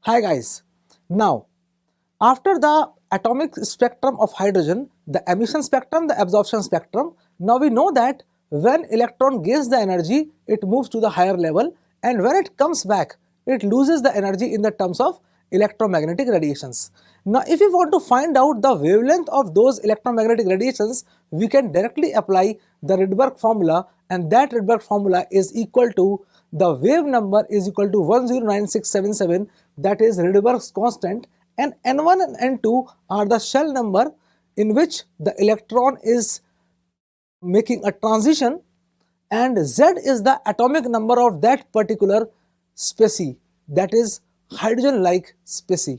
Hi guys. Now, after the atomic spectrum of hydrogen, the emission spectrum, the absorption spectrum, now we know that when electron gains the energy, it moves to the higher level, and when it comes back, it loses the energy in the terms of electromagnetic radiations. Now, if you want to find out the wavelength of those electromagnetic radiations, we can directly apply the Rydberg formula, and that Rydberg formula is equal to the wave number is equal to 109677, that is Rydberg's constant, and n1 and n2 are the shell number in which the electron is making a transition, and Z is the atomic number of that particular species, that is hydrogen-like species.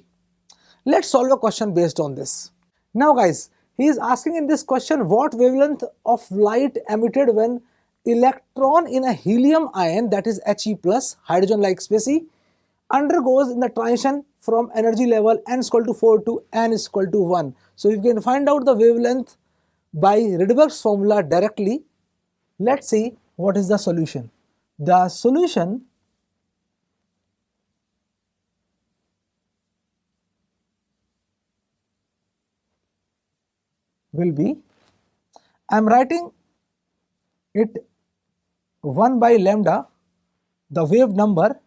Let's solve a question based on this. Now guys, he is asking in this question what wavelength of light emitted when electron in a helium ion, that is He plus hydrogen-like species, undergoes in the transition from energy level n is equal to 4 to n is equal to 1. So you can find out the wavelength by Rydberg's formula directly. Let's see what is the solution. The solution will be, I am writing it 1 by lambda, the wave number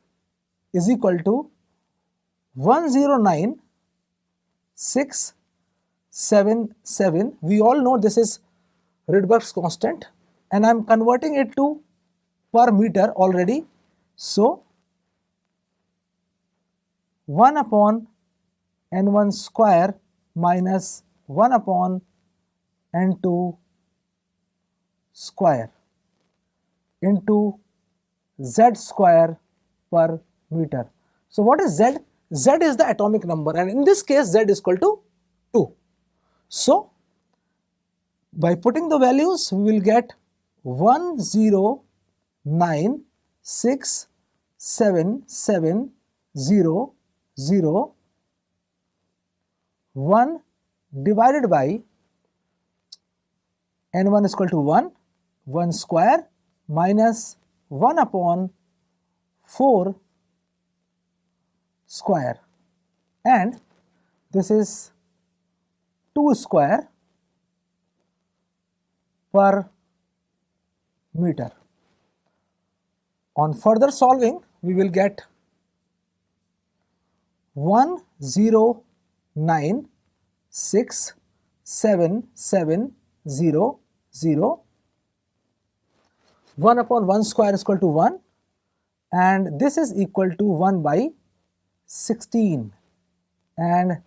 is equal to 109677. We all know this is Rydberg's constant, and I am converting it to per meter already. So 1 upon n1 square minus 1 upon n2 square into Z square per meter. So what is Z? Z is the atomic number, and in this case Z is equal to 2. So by putting the values, we will get 10967700 1 divided by n1 is equal to 1 square minus 1 upon 4 square, and this is 2 square per meter. On further solving, we will get 10967700. 1 upon 1 square is equal to 1, and this is equal to 1 by 16, and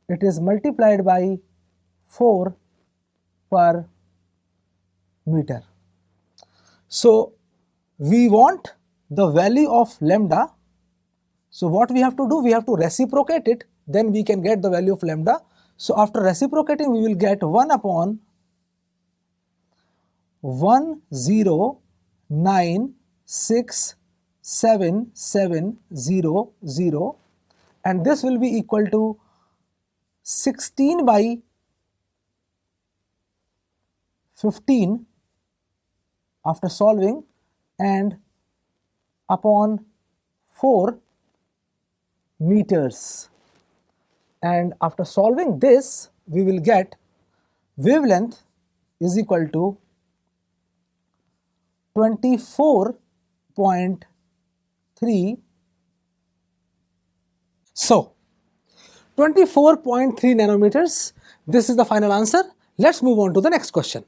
it is multiplied by 4 per meter. So we want the value of lambda. So what we have to do, we have to reciprocate it, then we can get the value of lambda. So after reciprocating, we will get 1 upon 10967700, and this will be equal to 16 by 15 after solving, and upon 4 meters. And after solving this, we will get wavelength is equal to 24.3. So 24.3 nanometers. This is the final answer. Let's move on to the next question.